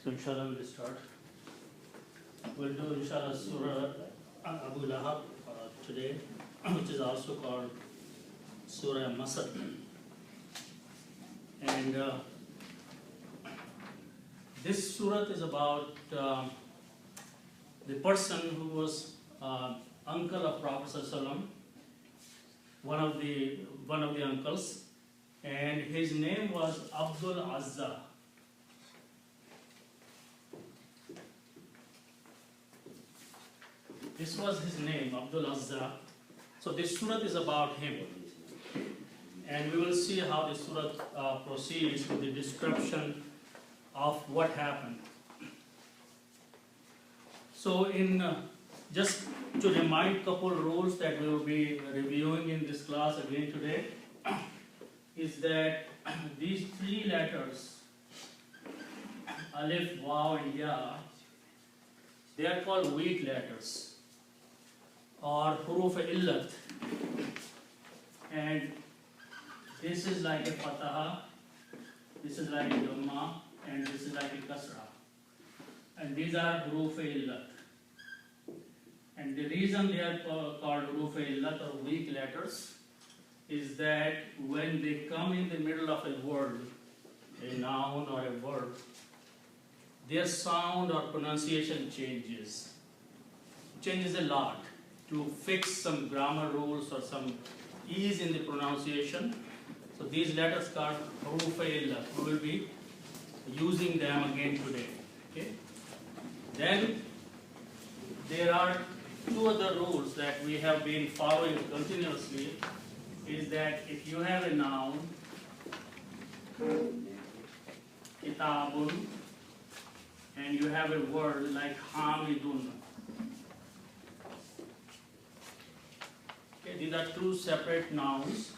So inshallah we'll start. We'll do inshallah Surah Abu Lahab today, which is also called Surah Masad. And this surah is about the person who was uncle of Prophet ﷺ, one of the uncles, and his name was Abdul Azza. This was his name, Abdul Azza. So this surah is about him. And we will see how this surah proceeds with the description of what happened. So just to remind couple rules that we will be reviewing in this class again today, is that these three letters, Alif, Waw and Ya, they are called weak letters, or huruf illat, and this is like a fataha, this is like a dhamma, and this is like a kasra, and these are huruf illat. And the reason they are called huruf illat or weak letters is that when they come in the middle of a word, a noun or a verb, their sound or pronunciation changes a lot. To fix some grammar rules or some ease in the pronunciation, so these letters called huruf illat, we will be using them again today. Okay? Then there are two other rules that we have been following continuously, is that if you have a noun, kitabun, and you have a word like hamidun, okay, these are two separate nouns,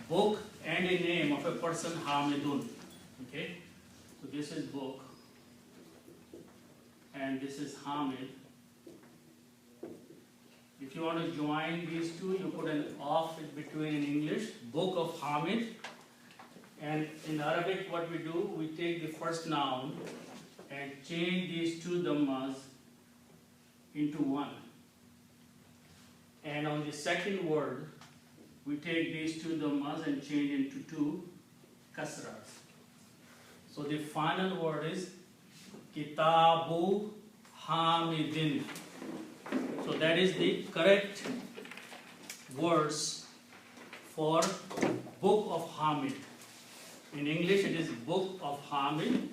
book and a name of a person, hamidun. Okay, so this is book and this is hamid. If you want to join these two, you put an off between in English, book of Hamid, and in Arabic what we do, we take the first noun and change these two dhammas into one. And on the second word, we take these two dhammas and change into two kasras. So the final word is Kitabu Hamidin. So that is the correct words for Book of Hamid. In English it is Book of Hamid,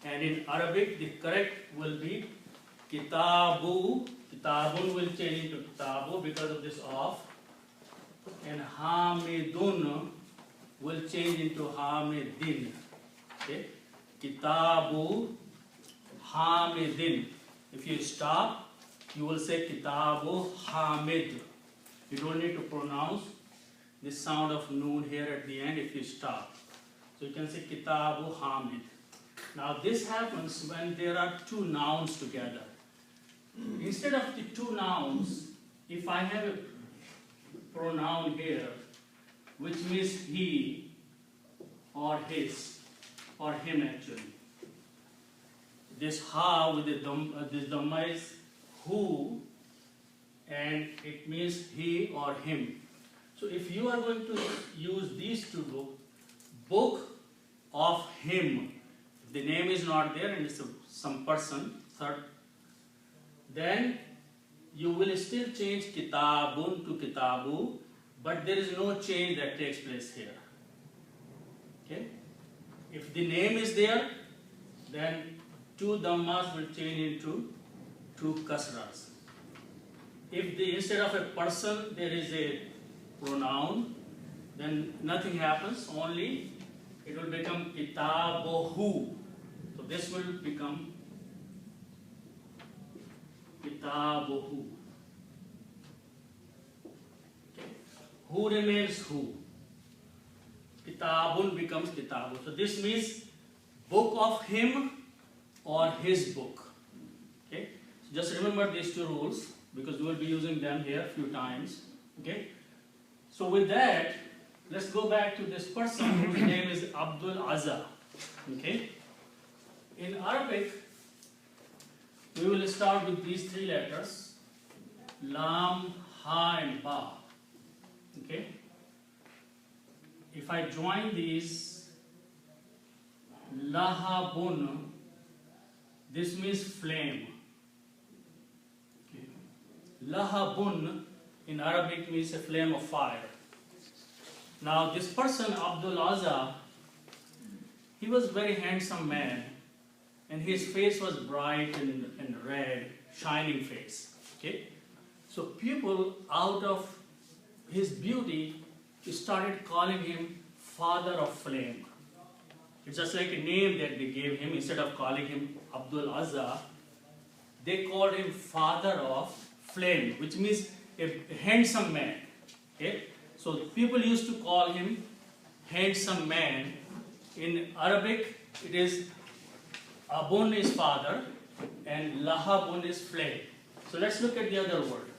and in Arabic the correct will be Kitabu. Kitabun will change into Kitabu because of this off, and Hamidun will change into Hamidin. Okay? Kitabu Hamidin. If you stop, you will say Kitabu Hamid. You don't need to pronounce the sound of noon here at the end if you stop. So you can say Kitabu Hamid. Now this happens when there are two nouns together. Instead of the two nouns, if I have a pronoun here, which means he or his or him actually. This ha with the this dhamma is who, and it means he or him. So if you are going to use these two book of him, the name is not there and it's some person, third, then you will still change kitabun to kitabu, but there is no change that takes place here. Okay? If the name is there, then two dhammas will change into two kasras. If instead of a person there is a pronoun, then nothing happens, only it will become kitabuhu. So this will become kitabuhu. Okay. Who remains who? Kitabun becomes kitabu. So this means book of him or his book. Okay. So just remember these two rules because we will be using them here a few times. Okay. So with that, let's go back to this person whose name is Abdul Azza. Okay. In Arabic, we will start with these three letters, Lam, Ha and Ba. Okay? If I join these, Lahabun, this means flame. Okay. Lahabun in Arabic means a flame of fire. Now this person, Abdul Azza, he was a very handsome man, and his face was bright and red, shining face. Okay? So people, out of his beauty, started calling him Father of Flame. It's just like a name that they gave him. Instead of calling him Abdul Azza, they called him Father of Flame, which means a handsome man. Okay? So people used to call him handsome man. In Arabic, it is Abun is father and Lahabun is flame. So let's look at the other word.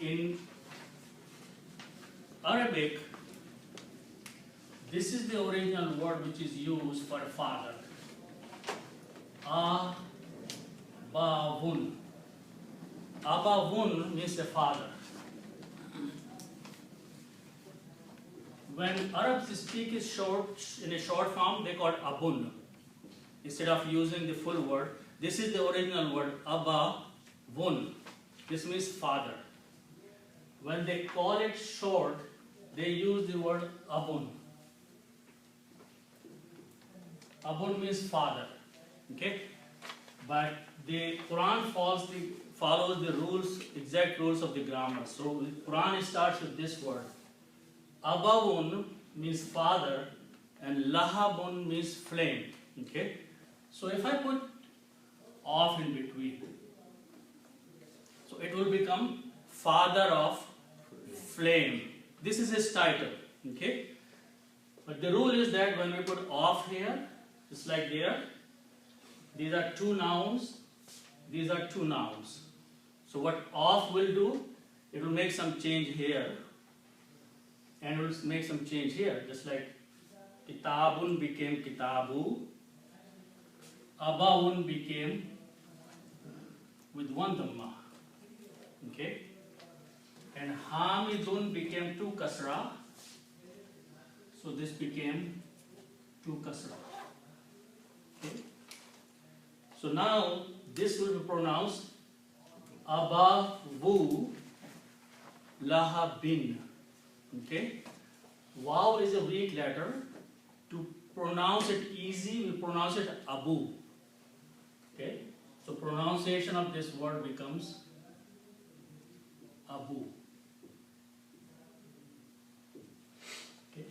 In Arabic, this is the original word which is used for father. Abawun. Abawun means a father. When Arabs speak in a short form, they call it abun. Instead of using the full word, this is the original word, abawun. This means father. When they call it short, they use the word abun. Abun means father. Okay? But the Quran follows the rules, exact rules of the grammar. So the Quran starts with this word. Abawun means father and Lahabun means flame. Okay? So if I put off in between, so it will become Father of Flame. This is his title. Okay? But the rule is that when we put off here, just like there, these are two nouns, these are two nouns. So what off will do, it will make some change here. And we'll make some change here, just like Kitabun became Kitabu, Abawun became with one dhamma. Okay? And Hamidun became two kasra, so this became two kasra. Okay? So now this will be pronounced Abawu Lahabin. Okay? Waw is a weak letter. To pronounce it easy, we pronounce it Abu. Okay? So pronunciation of this word becomes Abu. Okay?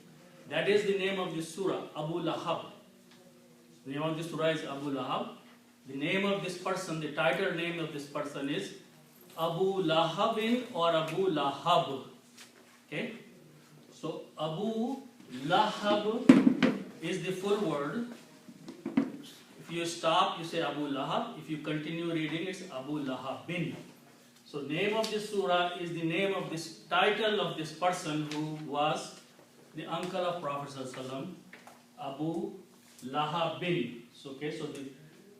That is the name of this surah, Abu Lahab. The name of this surah is Abu Lahab. The name of this person, the title name of this person is Abu Lahabin or Abu Lahab. Okay? So Abu Lahab is the full word. If you stop, you say Abu Lahab. If you continue reading, it's Abu Lahabin. So name of this surah is the name of this title of this person who was the uncle of Prophet ﷺ, Abu Lahabin. So, okay, so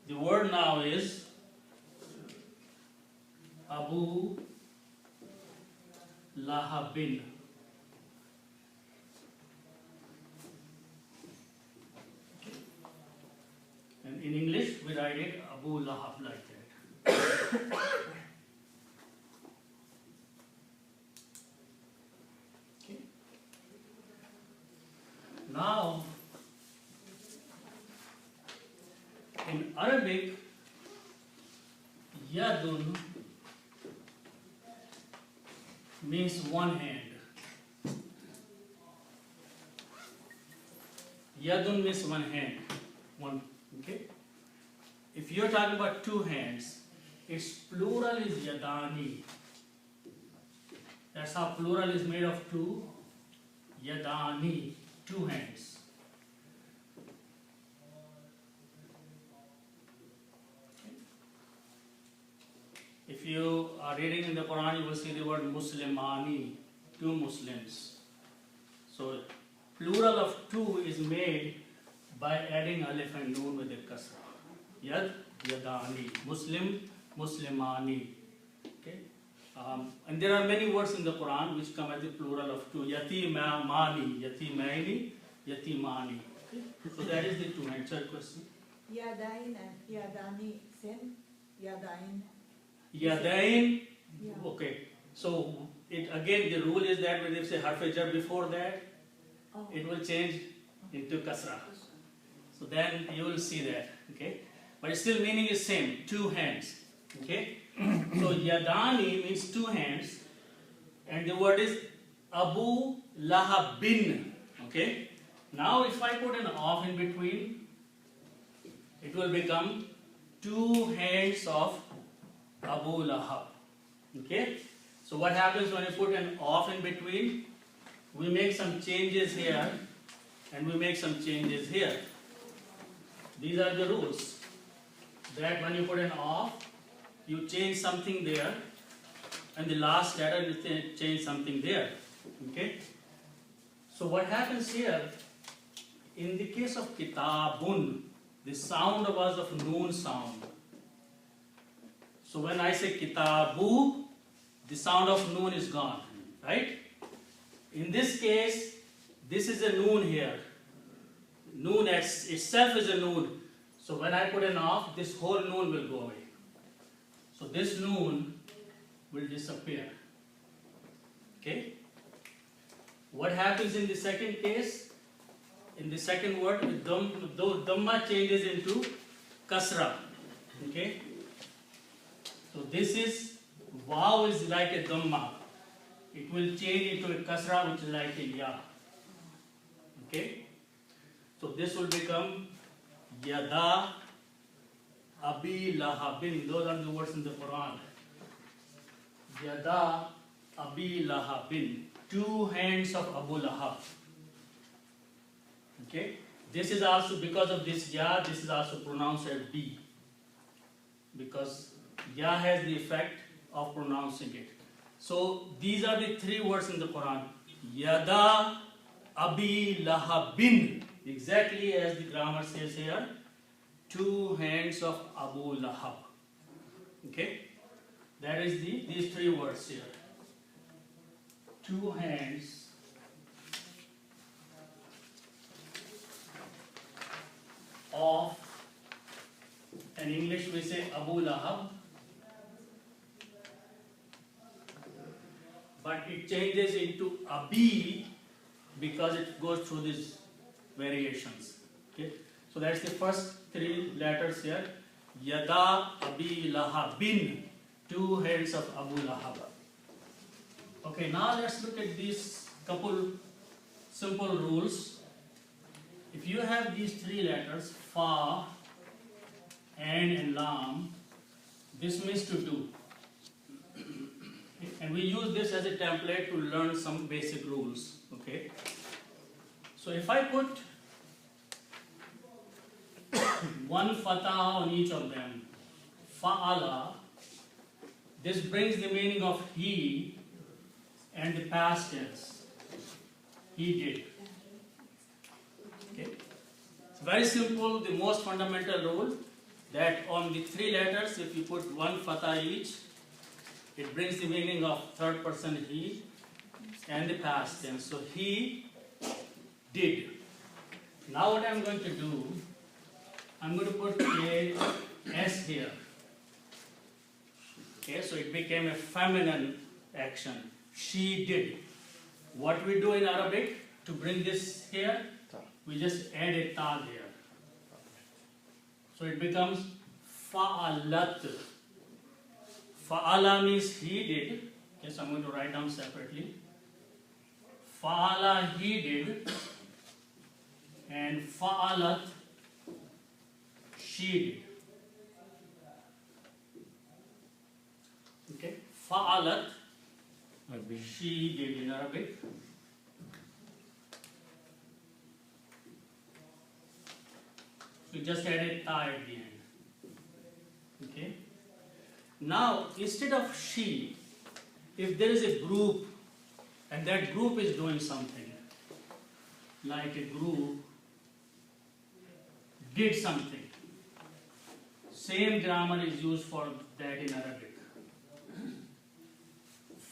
the word now is Abu Lahabin. And in English, we write it Abu Lahab like that. Okay. Now, in Arabic, Yadun means one hand. Yadun means one hand. One. Okay? If you're talking about two hands, its plural is yadani. That's how plural is made of two. Yadani, two hands. Okay? If you are reading in the Quran, you will see the word Muslimani, two Muslims. So plural of two is made by adding alif and noon with a kasra. Yad, yadani. Muslim, muslimani. Okay. And there are many words in the Quran which come as the plural of two. Yatimani, yatimaini, yatimani. Okay. So that is the two answer question. Yadain and Yadani, same? Yadain. Yadain. Yeah. Okay. So it again the rule is that when they say harf jar before that, Oh. it will change into kasra. So then you will see that. Okay. But still meaning is same. Two hands. Okay. So yadani means two hands, and the word is Abu Lahab bin. Okay. Now if I put an off in between, it will become two hands of Abu Lahab. Okay. So what happens when you put an off in between? We make some changes here, and we make some changes here. These are the rules. That when you put an off, you change something there, and the last letter you change something there. Okay. So what happens here? In the case of kitabun, the sound was of noon sound. So when I say kitabu, the sound of noon is gone, right? In this case, this is a noon here. Noon itself is a noon. So when I put an off, this whole noon will go away. So this noon will disappear. Okay? What happens in the second case? In the second word, dhamma changes into kasra. Okay? So this is, waw is like a dhamma. It will change into a kasra, which is like a ya. Okay? So this will become yada abi lahabin. Those are the words in the Quran. Yada abi lahabin. Two hands of Abu Lahab. Okay? This is also, because of this ya, this is also pronounced as B. Because ya has the effect of pronouncing it. So these are the three words in the Quran. Yada abi lahabin. Exactly as the grammar says here. Two hands of Abu Lahab. Okay? That is these three words here. Two hands of, in English we say Abu Lahab, but it changes into Abi because it goes through these variations. Okay, so that's the first three letters here. Yada Abi Lahabin, two hands of Abu Lahab. Okay, now let's look at these couple simple rules. If you have these three letters, fa, and lam, this means to do. And we use this as a template to learn some basic rules. Okay. So if I put one fatah on each of them, fa'ala, this brings the meaning of he and the past tense. He did. Okay. It's very simple, the most fundamental rule that on the three letters, if you put one fatah each, it brings the meaning of third person he and the past tense. So he did. Now what I'm going to do, I'm going to put a S here. Okay, so it became a feminine action. She did. What we do in Arabic to bring this here, we just add a ta there. So it becomes fa'alat. Fa'ala means he did. Okay, so I'm going to write down separately. Fa'ala, he did. And fa'alat, she did. Okay, fa'alat, she did in Arabic. So just add a ta at the end. Okay. Now, instead of she, if there is a group and that group is doing something, like a group did something. Same grammar is used for that in Arabic.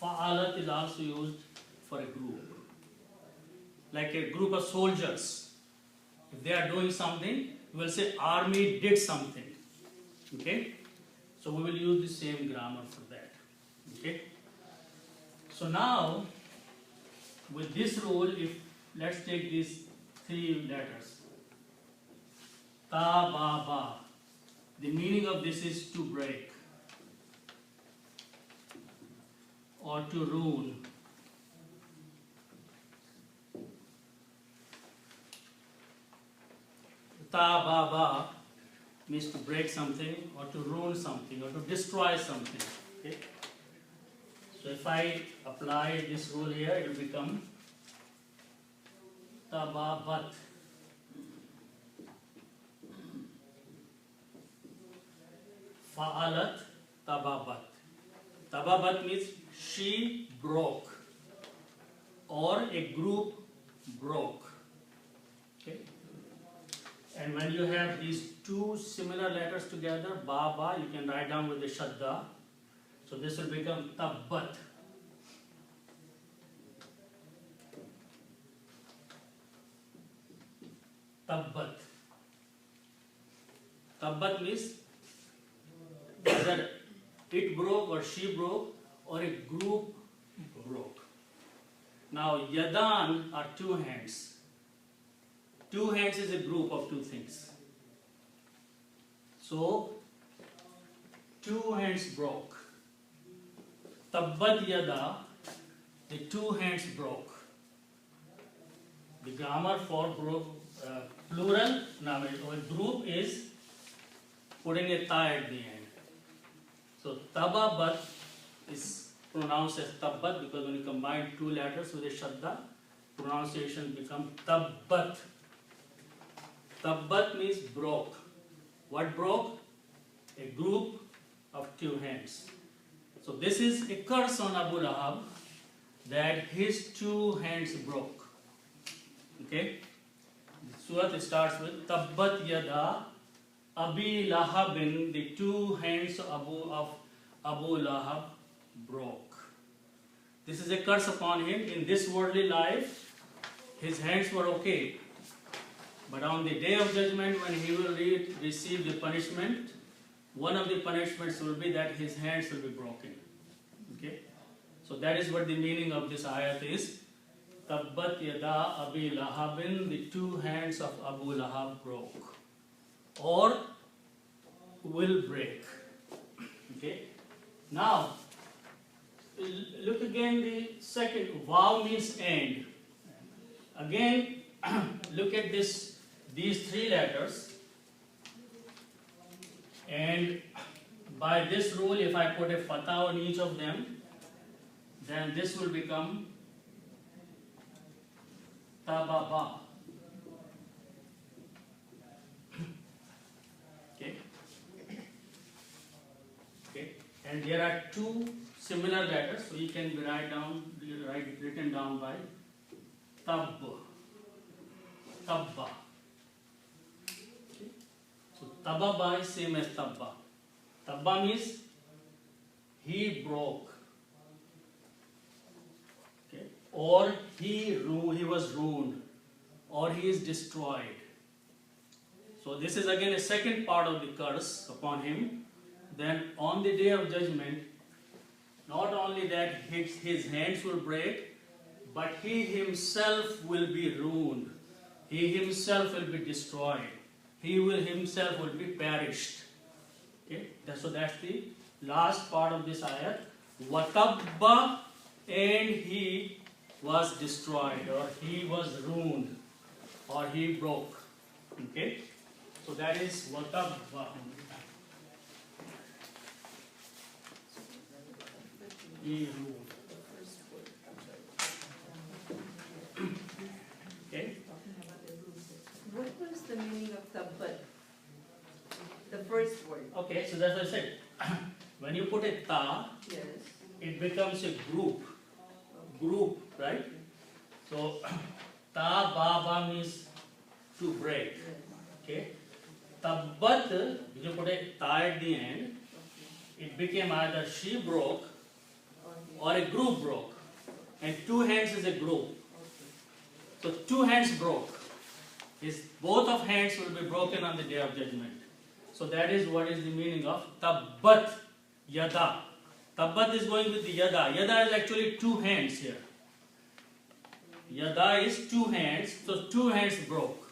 Fa'alat is also used for a group. Like a group of soldiers. If they are doing something, we will say army did something. Okay? So we will use the same grammar for that. Okay? So now, with this rule, if let's take these three letters. Ta, ba, ba. The meaning of this is to break or to ruin. Ta, ba, ba means to break something or to ruin something or to destroy something. Okay? So if I apply this rule here, it will become tababat. Fa'alat tababat. Tababat means she broke or a group broke. Okay? And when you have these two similar letters together, ba ba, you can write down with the shadda. So this will become tabbat. Tabbat. Tabbat means whether it broke or she broke or a group broke. Now yadan are two hands. Two hands is a group of two things. So two hands broke. Tabbat yada, the two hands broke. The grammar for plural, now a group is putting a ta at the end. So tababat is pronounced as tabbat because when you combine two letters with a shadda, pronunciation becomes tabbat. Tabbat means broke. What broke? A group of two hands. So this is a curse on Abu Lahab that his two hands broke. Okay? Surah starts with Tabbat yada Abi Lahabin, the two hands of Abu Lahab broke. This is a curse upon him. In this worldly life, his hands were okay. But on the day of judgment, when he will receive the punishment, one of the punishments will be that his hands will be broken. Okay? So that is what the meaning of this ayat is. Tabbat yada Abi Lahabin, the two hands of Abu Lahab broke. Or will break. Okay? Now, look again the second. Vav means end. Again, look at these three letters. And by this rule, if I put a fatah on each of them, then this will become tababa. Okay? And there are two similar letters, so you can written down by tab. Tabba. Okay? So tababa is same as tabba. Tabba means he broke. Okay? Or he was ruined. Or he is destroyed. So this is again a second part of the curse upon him. Then on the day of judgment, not only that his hands will break, but he himself will be ruined. He himself will be destroyed. Himself will be perished. Okay? So that's the last part of this ayat. Watabba, and he was destroyed, or he was ruined, or he broke. Okay? So that is watabba. He ruined. Okay? What was the meaning of tabbat? The first word. Okay, so that's what I said. When you put a ta, Yes. it becomes a group. Group, right? So ta ba ba means to break. Yes. Okay? Tabbat, you put a ta at the end, it became either she broke or a group broke. And two hands is a group. So two hands broke. Both of hands will be broken on the day of judgment. So that is what is the meaning of tabbat yada. Tabbat is going with the yada. Yada is actually two hands here. Yada is two hands, so two hands broke.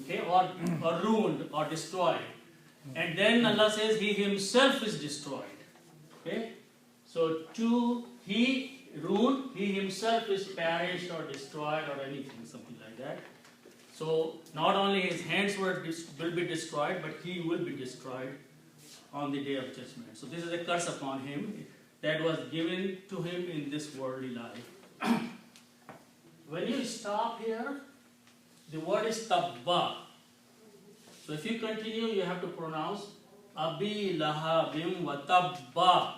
Okay, or ruined or destroyed. And then Allah says He Himself is destroyed. Okay, so He ruined, He Himself is perished or destroyed or anything, something like that. So not only His hands will be destroyed, but He will be destroyed on the day of judgment. So this is a curse upon Him that was given to Him in this worldly life. When you stop here, the word is tabba. So if you continue, you have to pronounce Abi lahabim wa tabba.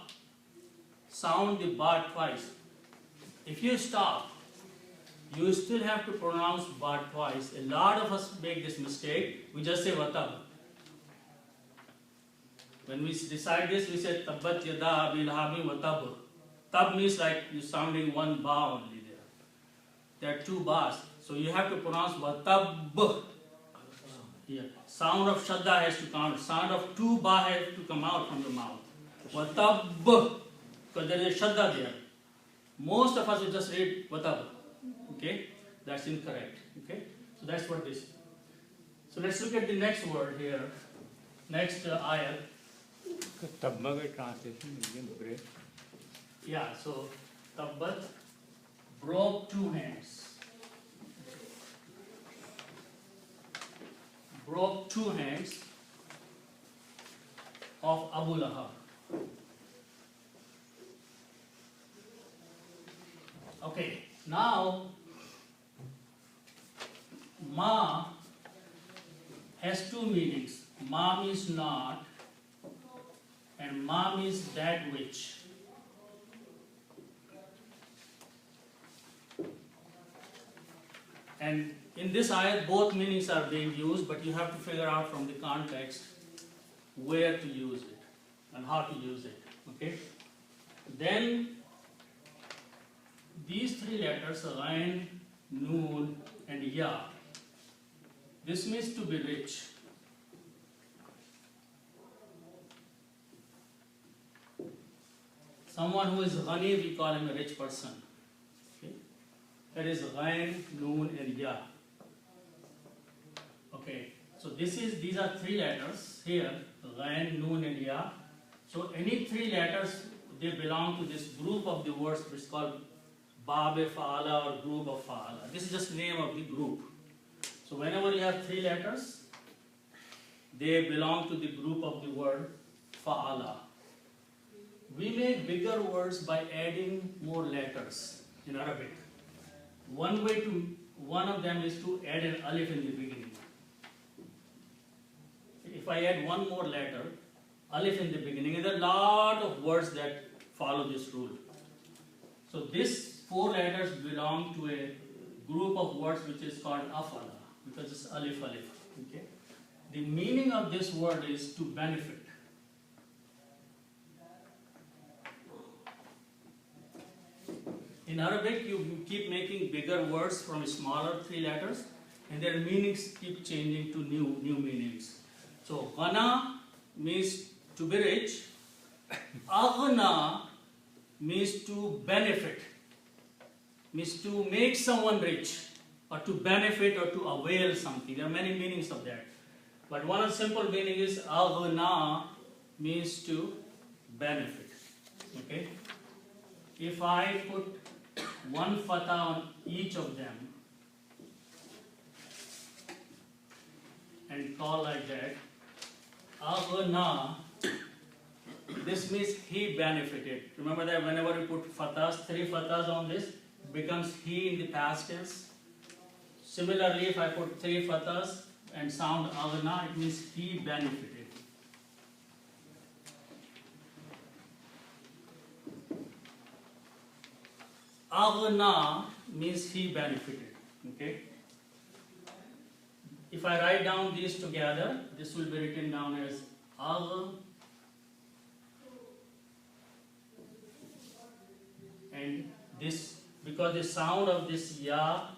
Sound the ba twice. If you stop, you still have to pronounce ba twice. A lot of us make this mistake. We just say watab. When we decide this, we say tabbat yada abi lahabim wa tab. Tab means like you're sounding one ba only there. There are two bas. So you have to pronounce watab. Here. Sound of shadda has to count. Sound of two ba has to come out from the mouth. Watab. Because there is a shadda there. Most of us will just read watab. Okay? That's incorrect. Okay? So that's what this is. So let's look at the next word here. Next ayat. Tabba का translation again break. Yeah, so tabbat broke two hands. Broke two hands of Abu Lahab. Okay, now ma has two meanings. Ma means not, and ma means that which. And in this ayat, both meanings are being used, but you have to figure out from the context where to use it and how to use it. Okay? Then these three letters, Ghain, Noon, and Ya. This means to be rich. Someone who is ghani, we call him a rich person. Okay? That is Ghain, Noon, and Ya. Okay, so these are three letters here, Ghain, Noon, and Ya. So any three letters, they belong to this group of the words which is called Bab Fa'ala or group of Fa'ala. This is just the name of the group. So whenever you have three letters, they belong to the group of the word Fa'ala. We make bigger words by adding more letters in Arabic. One of them is to add an alif in the beginning. If I add one more letter, alif in the beginning, there are a lot of words that follow this rule. So these four letters belong to a group of words which is called afala, because it's alif alif. Okay? The meaning of this word is to benefit. In Arabic, you keep making bigger words from smaller three letters, and their meanings keep changing to new meanings. So, ghana means to be rich. Aghna means to benefit, means to make someone rich, or to benefit or to avail something. There are many meanings of that. But one simple meaning is aghna means to benefit. Okay? If I put one fatha on each of them and call like that, aghna, this means he benefited. Remember that whenever you put fathas, three fathas on this, it becomes he in the past tense. Similarly, if I put three fathas and sound aghna, it means he benefited. Aghna means he benefited. Okay? if I write down these together, this will be written down as agh, and this, because the sound of this ya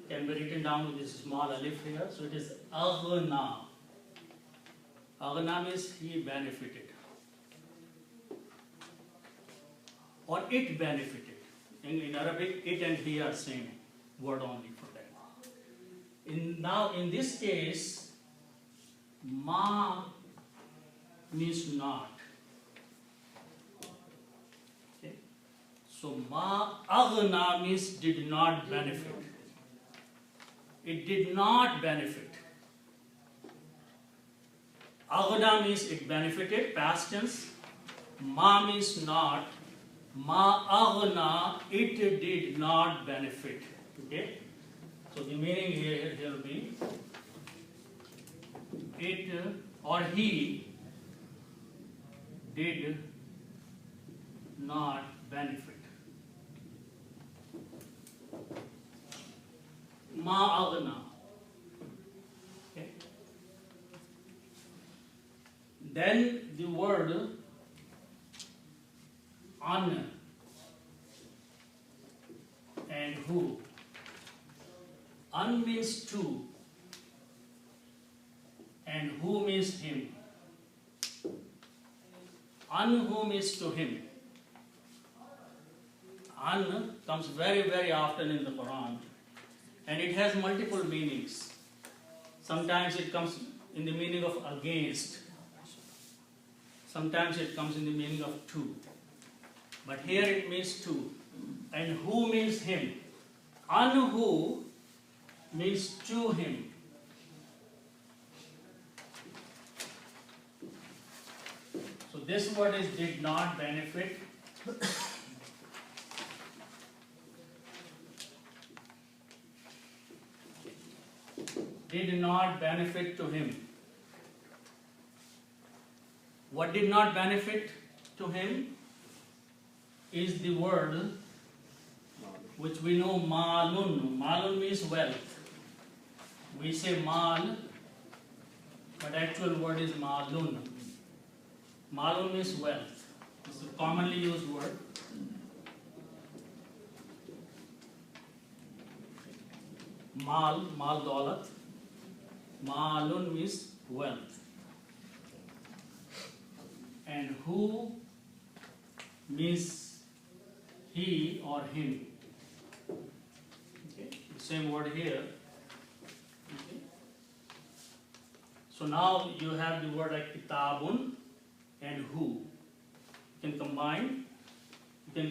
can be written down with this small alif here, so it is aghna. Aghna means he benefited, or it benefited. In Arabic, it and he are same word only for that. Now in this case, ma means not. Okay. So ma aghna means did not benefit. It did not benefit. Aghna means it benefited, past tense. Ma means not. Ma aghna, it did not benefit. Okay? So the meaning here will be it or he did not benefit. Ma aghna. Okay? Then the word an and who. An means to and who means him. An who means to him. An comes very, very often in the Quran, and it has multiple meanings. Sometimes it comes in the meaning of against. Sometimes it comes in the meaning of to. But here it means to. And who means him. An who means to him. So this word is did not benefit. Did not benefit to him. What did not benefit to him is the word which we know malun. Malun means wealth. We say mal, but actual word is malun. Malun means wealth. It's a commonly used word. Mal daulat. Malun means wealth. And who means he or him. Okay. The same word here. Okay. So now you have the word like kitabun and who. You can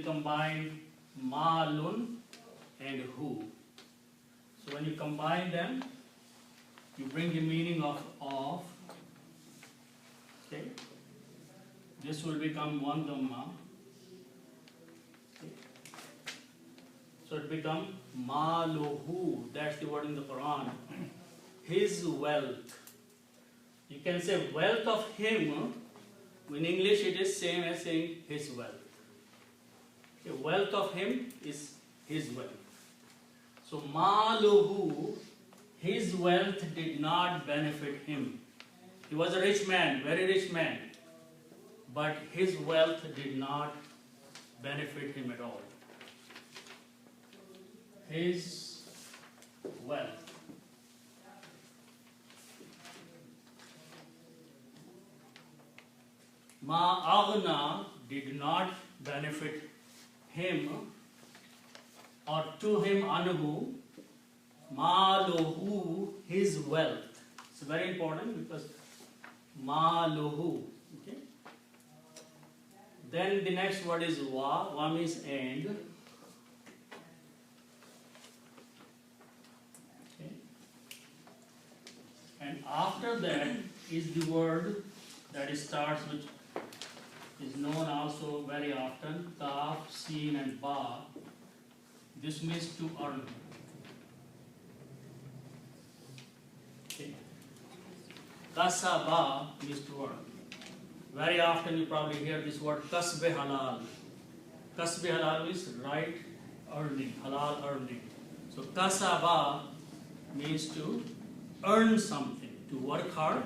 combine malun and who. So when you combine them, you bring the meaning of. Okay. This will become one dhamma. Okay. So it becomes maluhu. That's the word in the Quran. His wealth. You can say wealth of him. In English it is same as saying his wealth. Okay. Wealth of him is his wealth. So maluhu, his wealth did not benefit him. He was a rich man, very rich man. But his wealth did not benefit him at all. His wealth. Ma'aghna did not benefit him or to him anhu. Maluhu, his wealth. It's very important because maluhu. Okay. Then the next word is wa. Wa means and. Okay. And after that is the word that starts with, is known also very often, kaf, sin and ba. This means to earn. Okay. Kasaba means to earn. Very often you probably hear this word kasbe halal. Kasbe halal means right earning, halal earning. So kasaba means to earn something, to work hard,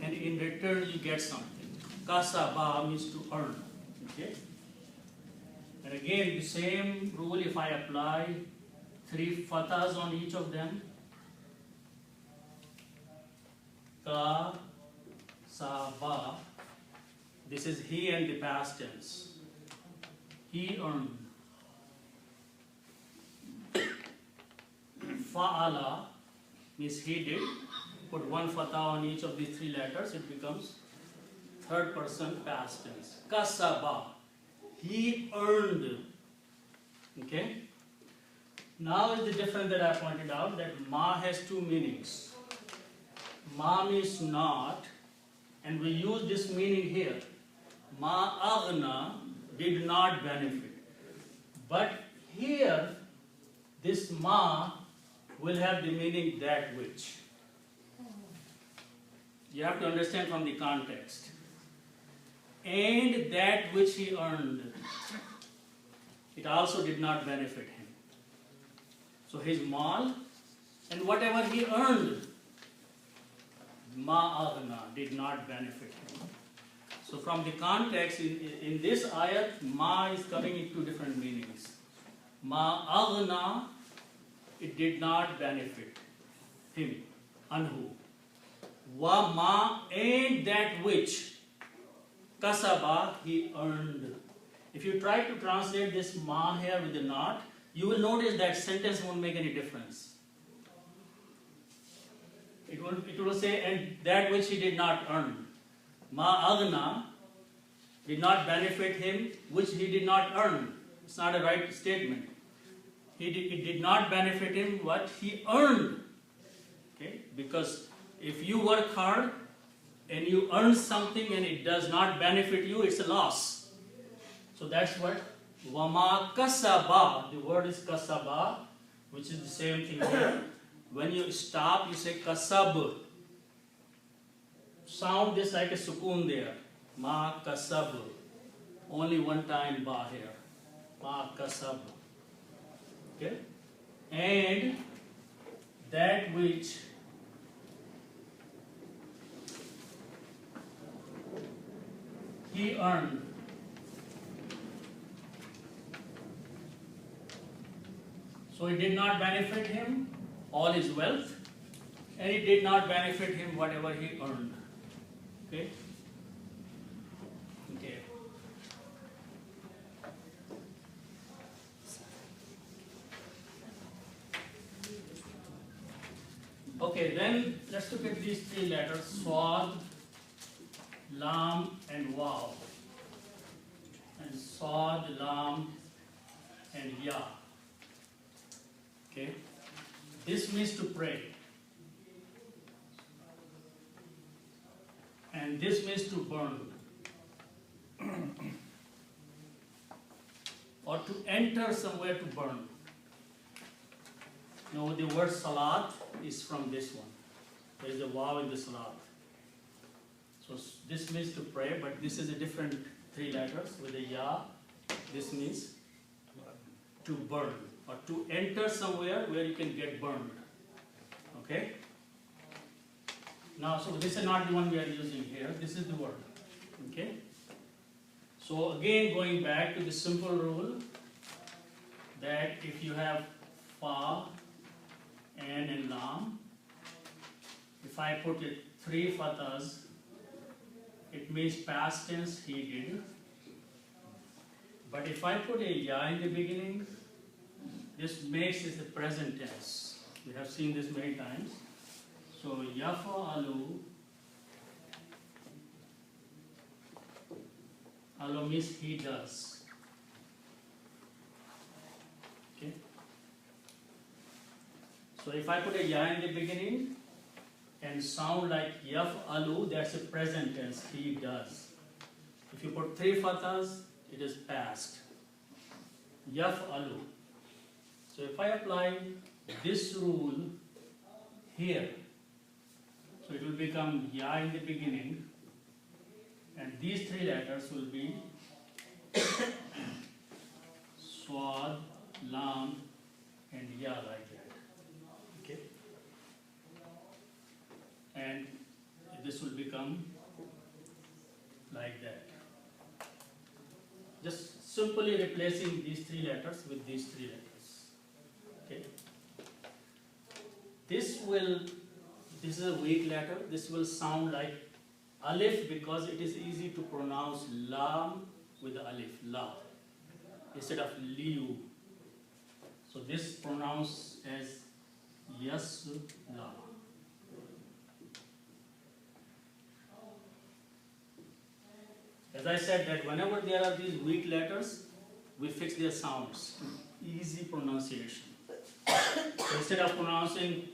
and in return you get something. Kasaba means to earn. Okay? And again, the same rule, if I apply 3 fathas on each of them, ka, sa, ba, this is he and the past tense. He earned. Fa'ala means he did. Put 1 fatha on each of these 3 letters, it becomes third person past tense. Kasaba, he earned. Okay? Now is the difference that I pointed out, that ma has 2 meanings. Ma means not, and we use this meaning here. Ma aghna, did not benefit. But here, this ma will have the meaning that which. You have to understand from the context. And that which he earned, it also did not benefit him. So his mal and whatever he earned, ma aghna, did not benefit him. So from the context, in this ayat, ma is coming in 2 different meanings. Ma aghna, it did not benefit him, anhu. Wa ma, and that which, kasaba, he earned. If you try to translate this ma here with the not, you will notice that sentence won't make any difference. It will say, and that which he did not earn. Ma aghna, did not benefit him, which he did not earn. It's not a right statement. It did not benefit him what he earned. Okay? Because if you work hard and you earn something and it does not benefit you, it's a loss. So that's what wama kasaba, the word is kasaba, which is the same thing here. When you stop, you say kasab. Sound this like a sukoon there. Ma kasab. Only 1 time ba here. Ma kasab. Okay? And that which he earned. So it did not benefit him all his wealth, and it did not benefit him whatever he earned. Okay? Okay. Okay, then let's look at these 3 letters, Swad, Lam, and Waw. And Swad, Lam, and Ya. Okay? This means to pray. And this means to burn. Or to enter somewhere to burn. Now the word salat is from this one. There is a waw in the salat. So this means to pray, but this is a different 3 letters with a ya. This means to burn or to enter somewhere where you can get burned. Okay? Now, so this is not the one we are using here. This is the word. Okay? So again, going back to the simple rule that if you have fa, an, and lam, if I put it 3 fathas, it means past tense, he did. But if I put a ya in the beginning, this makes it the present tense. We have seen this many times. So yafa'alu, alu means he does. Okay. So if I put a ya in the beginning and sound like yaf'alu, that's a present tense, he does. If you put 3 fathas, it is past. Yaf'alu. So if I apply this rule here, so it will become ya in the beginning, and these 3 letters will be swad, lam, and ya, like that. Okay. and this will become like that. Just simply replacing these three letters with these three letters. Okay. This is a weak letter. This will sound like alif because it is easy to pronounce lam with the alif, la, instead of liu. So this pronounced as yasla. As I said that whenever there are these weak letters, we fix their sounds. Easy pronunciation. So instead of pronouncing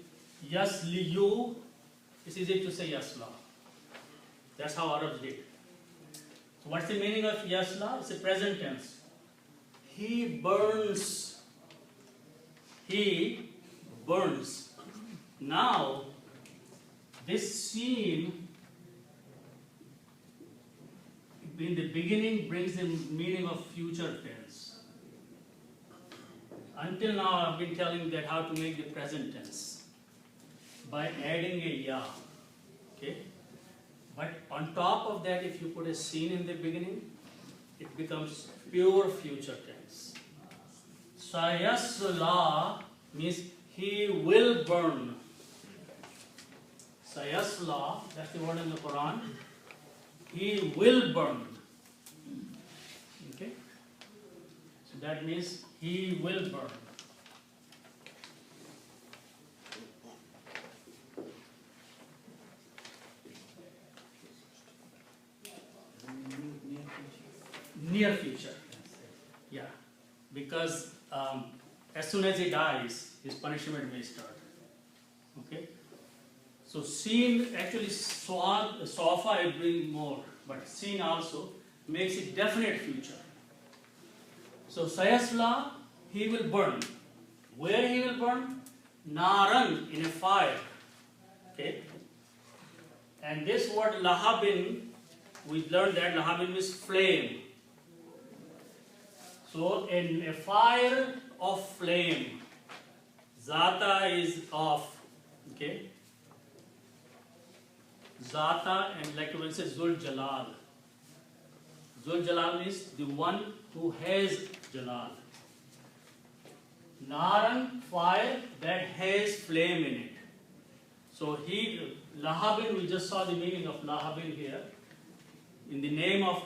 yasliyu, it's easy to say yasla. That's how Arabs did. So what's the meaning of yasla? It's a present tense. He burns. He burns. Now, this scene in the beginning brings the meaning of future tense. Until now, I've been telling you that how to make the present tense by adding a ya. Okay? But on top of that, if you put a scene in the beginning, it becomes pure future tense. Sayasla means he will burn. Sayasla, that's the word in the Quran. He will burn. Okay? So that means he will burn. Near future. Yeah. Because as soon as he dies, his punishment may start. Okay? So seen, actually sofa it brings more, but seen also makes it definite future. So sayasla, he will burn. Where he will burn? Naran, in a fire. Okay? And this word lahabin, we learned that lahabin means flame. So in a fire of flame, zata is off. Okay? Zata, and like when it says Zul Jalal. Zul Jalal means the one who has Jalal. Naran, fire that has flame in it. So Lahabin, we just saw the meaning of Lahabin here. In the name of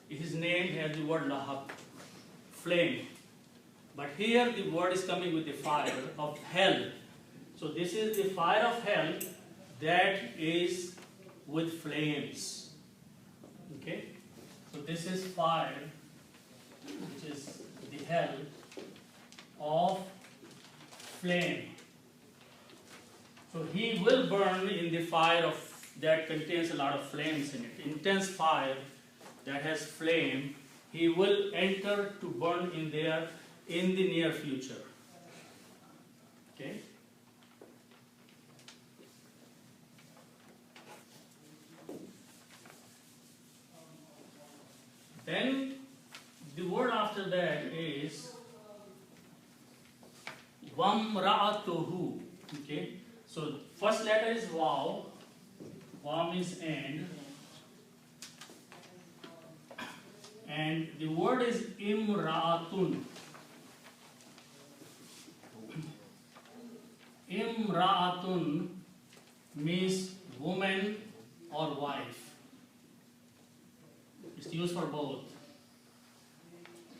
his name has the word Lahab, flame. But here the word is coming with the fire of hell. So this is the fire of hell that is with flames. Okay? So this is fire, which is the hell of flame. So he will burn in the fire of that contains a lot of flames in it. Intense fire that has flame, he will enter to burn in there in the near future. Okay? Then the word after that is Vamra'atuhu. Okay? So first letter is Vav. Vav means end. And the word is Imra'atun. Imra'atun means woman or wife. It's used for both.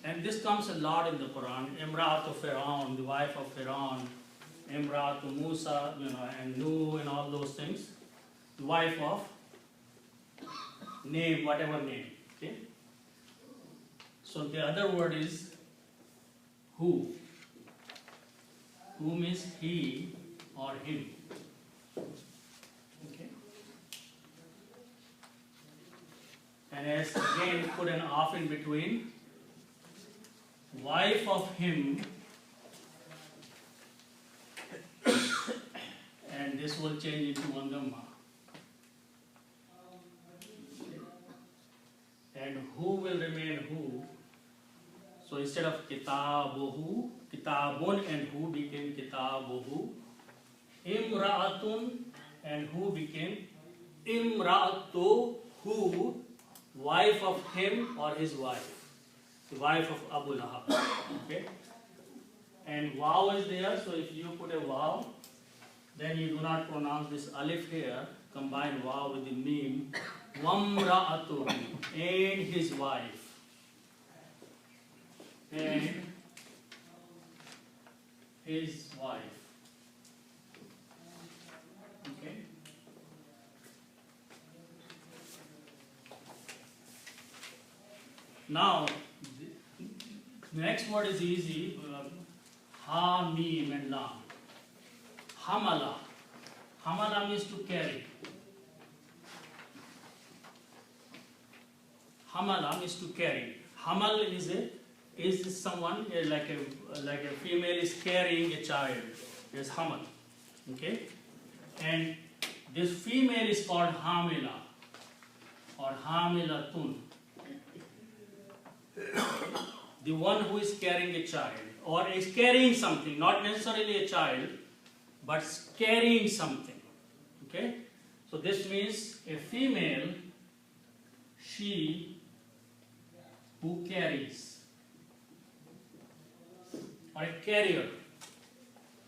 And this comes a lot in the Quran. Imra'atu Fir'aun, the wife of Fir'aun. Imra'atu Musa, and Nuh and all those things. The wife of name, whatever name. Okay? So the other word is who. Who means he or him. Okay? And as again put an off in between, wife of him, and this will change into one dhamma. And who will remain who? So instead of kitabuhu, kitabun and who became kitabuhu. Imra'atun and who became Imra'atuhu, wife of him or his wife, the wife of Abu Lahab. Okay? And waw is there, so if you put a waw, then you do not pronounce this alif here, combine waw with the meme, wamra'atuhu, and his wife. And his wife. Okay? Now, the next word is easy. Ha, mim, and lam. Hamala. Hamala means to carry. Hamala means to carry. Hamal is someone like a female is carrying a child. Is hamal. Okay? And this female is called hamila or hamilatun. The one who is carrying a child or is carrying something, not necessarily a child, but carrying something. Okay? So this means a female, she who carries, or a carrier,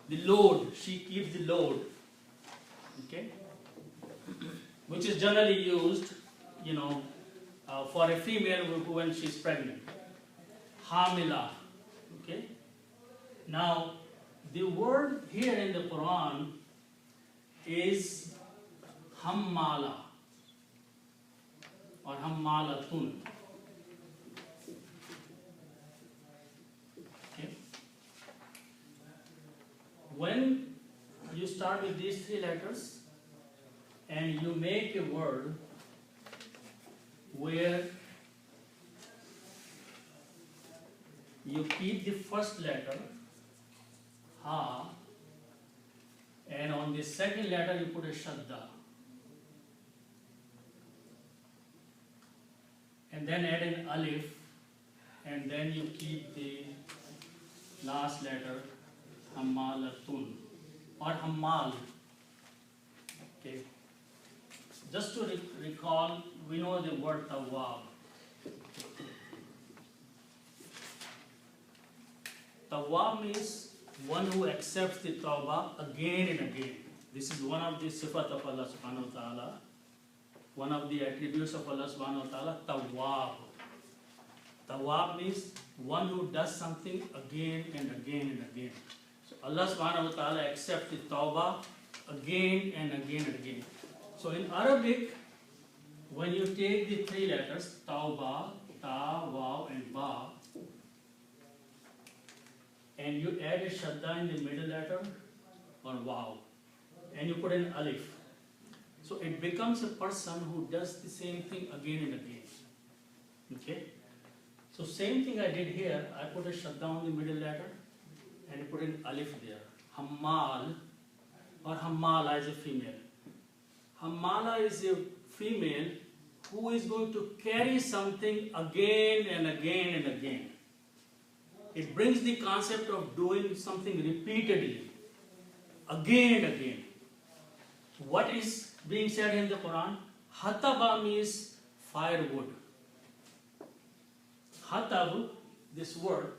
the load, she keeps the load. Okay? Which is generally used, for a female when she's pregnant. Hamila. Okay? Now, the word here in the Quran is hammala or hammalatun. Okay? When you start with these three letters and you make a word where you keep the first letter, ha, and on the second letter you put a shadda. And then add an alif, and then you keep the last letter, hammalatun, or hammal. Okay. Just to recall, we know the word tawwab. Tawwab means one who accepts the tawbah again and again. This is one of the sifat of Allah subhanahu wa ta'ala. One of the attributes of Allah subhanahu wa ta'ala, tawwab. Tawwab means one who does something again and again and again. So Allah subhanahu wa ta'ala accepts the tawbah again and again and again. So in Arabic, when you take the three letters, tawbah, ta, waw, and ba, and you add a shadda in the middle letter, or waw, and you put an alif. So it becomes a person who does the same thing again and again. Okay? So same thing I did here. I put a shadda on the middle letter, and I put an alif there. Hammal, or hammala is a female. Hammala is a female who is going to carry something again and again and again. It brings the concept of doing something repeatedly, again and again. What is being said in the Quran? Hataba means firewood. Hatab, this word,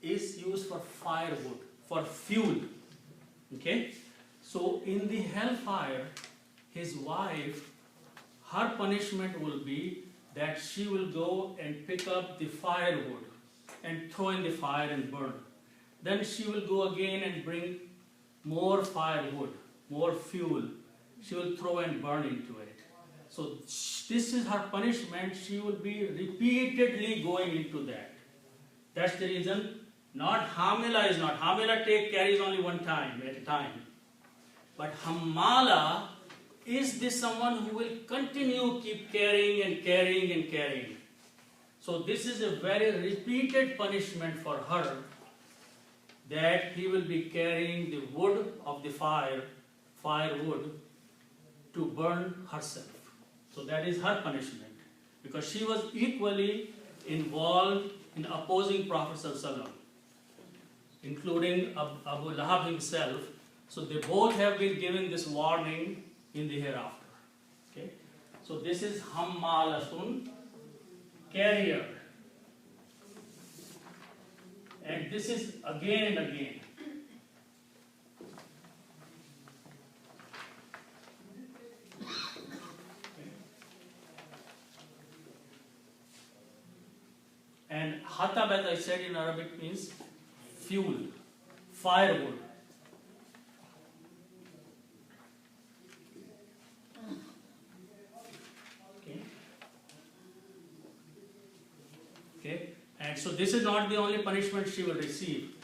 is used for firewood, for fuel. Okay? So in the hellfire, his wife, her punishment will be that she will go and pick up the firewood and throw in the fire and burn. Then she will go again and bring more firewood, more fuel. She will throw and burn into it. So this is her punishment. She will be repeatedly going into that. That's the reason. Not hamila is not. Hamila carries only one time at a time. But hammala is this someone who will continue keep carrying and carrying and carrying. So this is a very repeated punishment for her, that he will be carrying the wood of the firewood, to burn herself. So that is her punishment, because she was equally involved in opposing Prophet ﷺ, including Abu Lahab himself. So they both have been given this warning in the hereafter. Okay, so this is hammalatun, carrier, and this is again and again. And hatab, as I said in Arabic, means fuel, firewood. Okay, and so this is not the only punishment she will receive.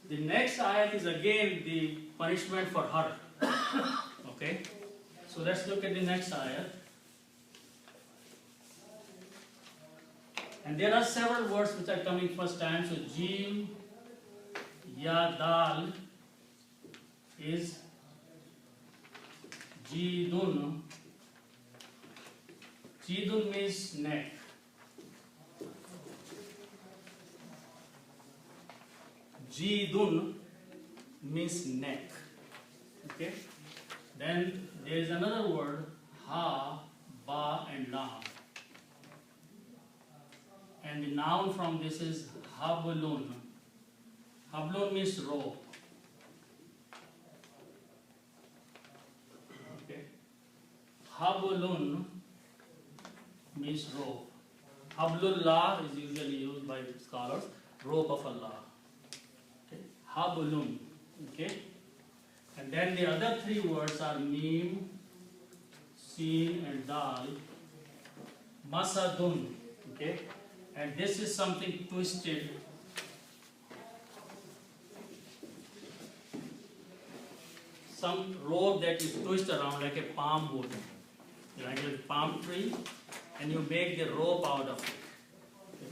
The next ayat is again the punishment for her. Okay, so let's look at the next ayat. And there are several words which are coming first time. So Jim, Ya, Dal is Jidun. Jidun means neck. Jidun means neck. Okay. Then there is another word, Ha, Ba, and Lam. And the noun from this is hablun. Hablun means rope. Okay. Hablun means rope. Hablullah is usually used by scholars, rope of Allah. Okay. Hablun. Okay. And then the other three words are Mim, Sin, and Dal. Masadun. Okay. And this is something twisted. Some rope that you twist around like a palm wood, like a palm tree, and you make the rope out of it. Okay.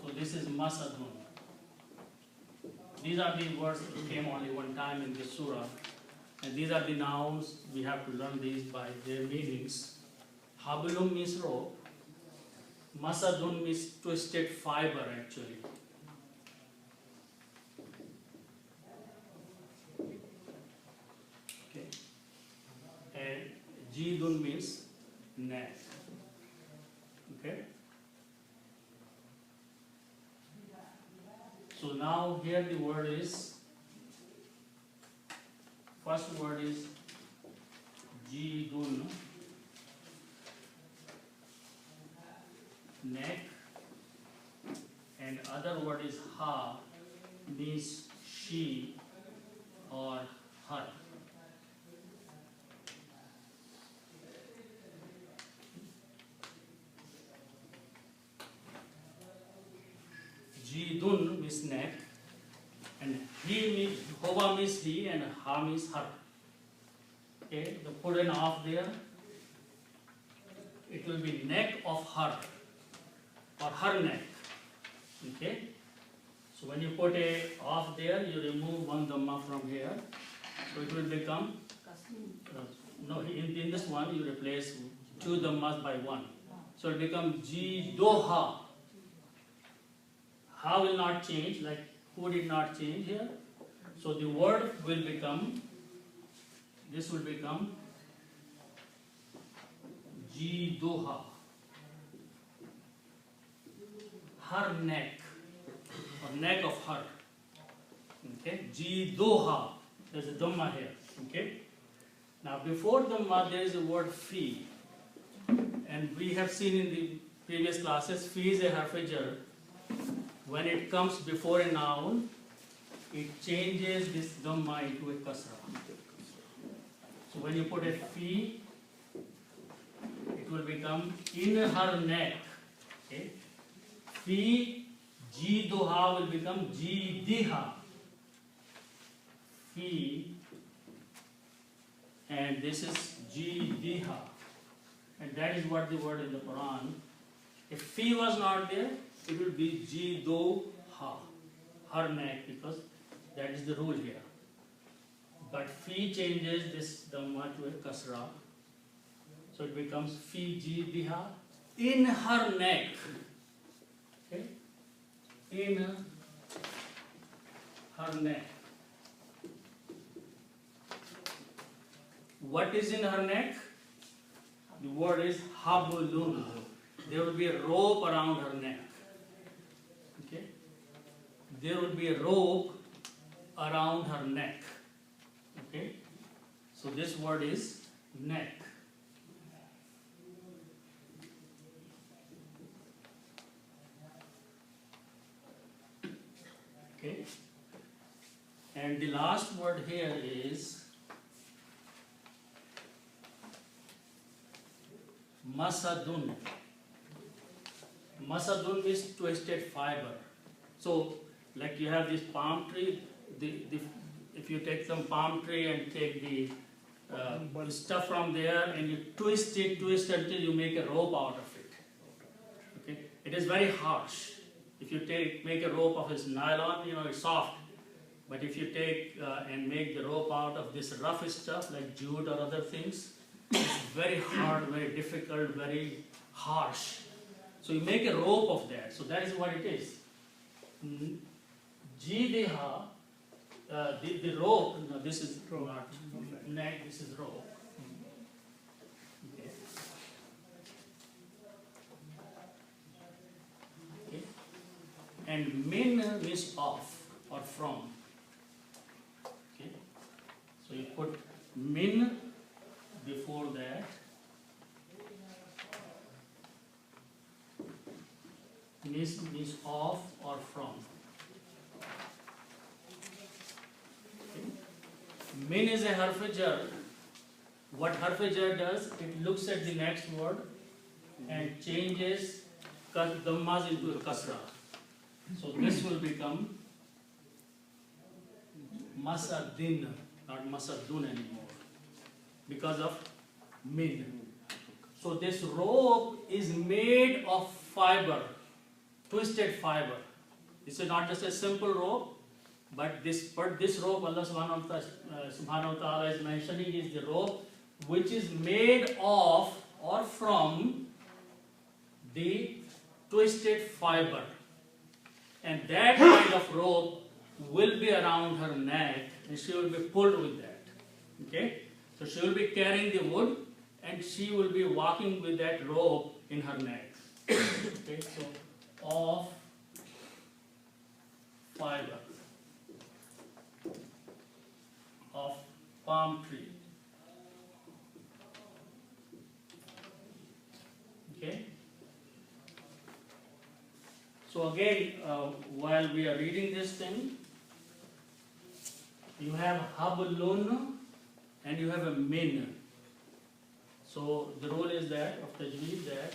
So this is masadun. These are the words that came only one time in this surah. And these are the nouns. We have to learn these by their meanings. Hablum means rope. Masadun means twisted fiber actually. Okay. And Jidun means neck. Okay. So now here the word is, first word is Jidun, neck, and other word is Ha, means she or her. Jidun means neck, and he means, Hova means he, and Ha means her. Okay, the put an off there. It will be neck of her, or her neck. Okay, so when you put a off there, you remove one dhamma from here, so it will become no. In this one, you replace two dhammas by one, so it becomes Jidoha. Ha will not change, like who did not change here. So the word will become, this will become Jidoha. Her neck, or neck of her. Okay, Jidoha. There's a dhamma here. Okay. Now before dhamma there is a word fi, and we have seen in the previous classes, fi is a harf jar. When it comes before a noun, it changes this dhamma into a kasra. So when you put a fi, it will become in her neck. Okay. Fi jidoha will become jidiha. Fi, and this is jidiha. And that is what the word in the Quran. If fi was not there, it will be jidoha, her neck, because that is the rule here. But fi changes this dhamma to a kasra. So it becomes fi jidiha, in her neck. Okay? In her neck. what is in her neck? The word is hablun. There will be a rope around her neck. Okay? There will be a rope around her neck. Okay? So this word is neck. Okay? And the last word here is masadun. Masadun is twisted fiber. So, like you have this palm tree, if you take some palm tree and take the stuff from there and you twist until you make a rope out of it. Okay? It is very harsh. If you make a rope of this nylon, it's soft. But if you take and make the rope out of this rough stuff like jute or other things, it's very hard, very difficult, very harsh. So you make a rope of that. So that is what it is. Jideha, the rope, no, this is not neck, this is rope. Okay. Okay. And min means of or from. Okay. So you put min before that. Means of or from. Okay. Min is a harf-e-jar. What harf-e-jar does, it looks at the next word and changes dhammas into a kasra. So this will become masadin, not masadun anymore, because of min. So this rope is made of fiber, twisted fiber. This is not just a simple rope, but this rope Allah subhanahu wa ta'ala is mentioning is the rope which is made of or from the twisted fiber. And that kind of rope will be around her neck and she will be pulled with that. Okay? So she will be carrying the wood and she will be walking with that rope in her neck. Okay? So of fiber of palm tree. Okay? So again, while we are reading this thing, you have hablun and you have a min. So the rule is that of tajweed that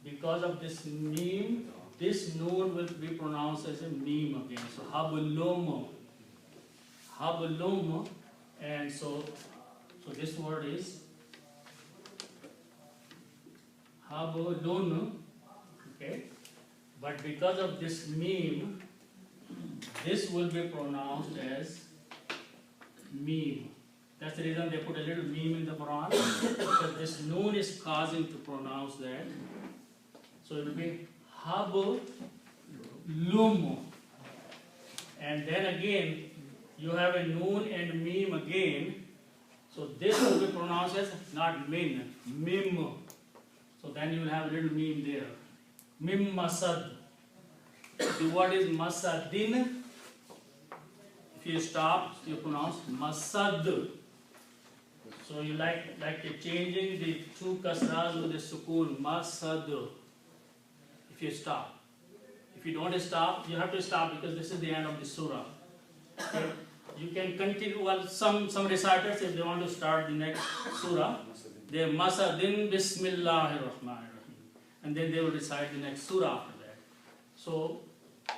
because of this meme, this noon will be pronounced as a meme again. So hablum, hablum, and so this word is hablun. Okay, but because of this meme, this will be pronounced as meme. That's the reason they put a little meme in the Quran, because this noon is causing to pronounce that. So it will be hablum. And then again, you have a noon and meme again. So this will be pronounced as not min, mim. So then you will have a little meme there. Mim masad. The word is masadin. If you stop, you pronounce masad. So you like changing the two kasras with the sukoon, masad. If you stop. If you don't stop, you have to stop because this is the end of the surah. Okay? You can continue, well, some reciters, if they want to start the next surah, they masadin bismillahir rahmanir rahim. And then they will recite the next surah after that. So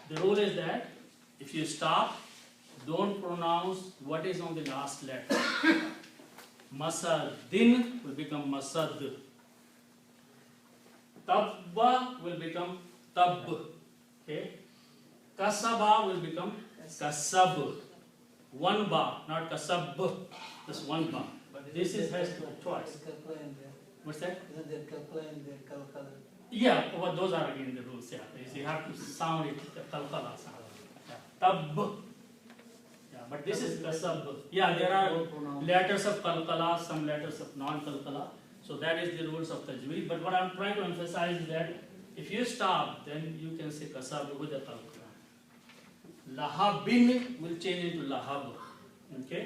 the rule is that if you stop, don't pronounce what is on the last letter. Masadin will become masad. Tabba will become tab. Okay? Kasaba will become kasab. One ba, not kasab. Just one ba. But this has to be twice. What's that? Isn't there kalkala and there kalkala? Yeah, well, those are again the rules. Yeah, you have to sound it kalkala sound. Yeah. Tab. Yeah, but this is kasab. Yeah, there are letters of kalkala, some letters of non-kalkala. So that is the rules of tajweed. But what I'm trying to emphasize is that if you stop, then you can say kasab with the kalkala. Lahabin will change into lahab. Okay?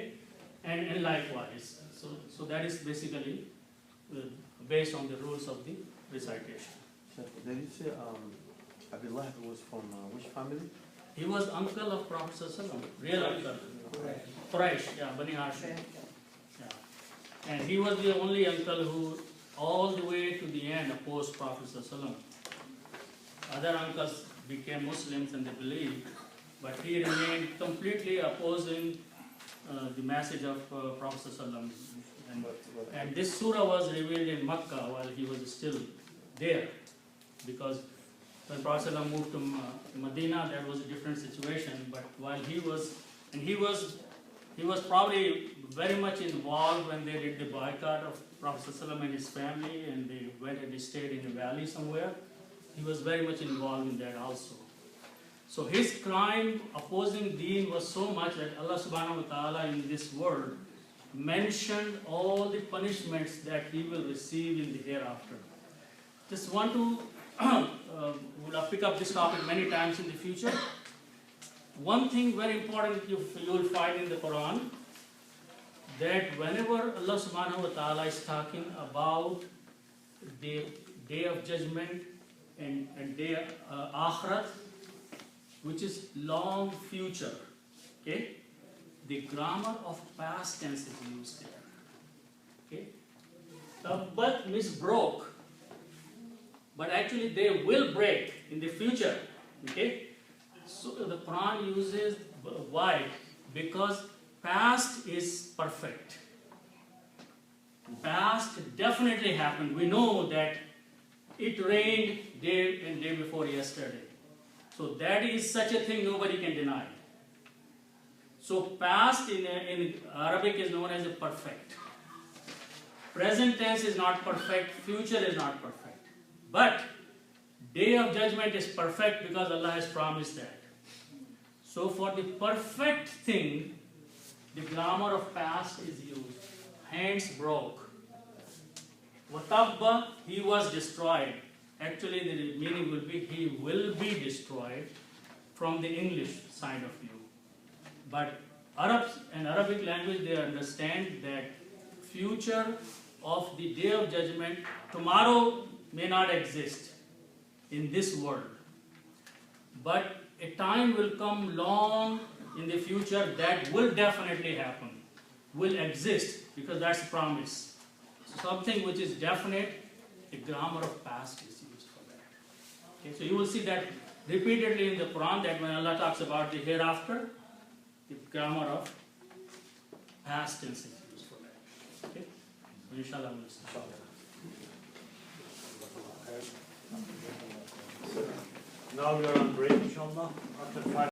And likewise. So that is basically based on the rules of the recitation. Did you say Abu Lahab was from which family? He was uncle of Prophet ﷺ, real uncle. Quraysh, yeah, Bani Hashim. Yeah. And he was the only uncle who, all the way to the end, opposed Prophet ﷺ. Other uncles became Muslims and they believed, but he remained completely opposing the message of Prophet ﷺ. And this surah was revealed in Makkah while he was still there, because when Prophet ﷺ moved to Medina, that was a different situation. But while he was probably very much involved when they did the boycott of Prophet ﷺ and his family, and they went and they stayed in a valley somewhere. He was very much involved in that also. So his crime opposing Deen was so much that Allah subhanahu wa ta'ala in this word mentioned all the punishments that he will receive in the hereafter. Just want to we'll pick up this topic many times in the future. One thing very important you will find in the Quran, that whenever Allah subhanahu wa ta'ala is talking about the day of judgment and day akhirat, which is long future, okay, the grammar of past tense is used there. Okay, tabbat means broke, but actually they will break in the future. Okay, so the Quran uses why? Because past is perfect. Past definitely happened. We know that it rained day and day before yesterday. So that is such a thing nobody can deny. So past in Arabic is known as a perfect. Present tense is not perfect, future is not perfect. But day of judgment is perfect because Allah has promised that. So for the perfect thing, the grammar of past is used. Hands broke. Watabba, he was destroyed. Actually the meaning will be he will be destroyed from the English side of view. But Arabs and Arabic language, they understand that future of the day of judgment, tomorrow may not exist in this world. But a time will come long in the future that will definitely happen, will exist, because that's a promise. So something which is definite, the grammar of past is used for that. Okay, so you will see that repeatedly in the Quran, that when Allah talks about the hereafter, the grammar of past tense is used for that. Okay? So inshallah we'll start. Now we are on break, inshallah, after 5.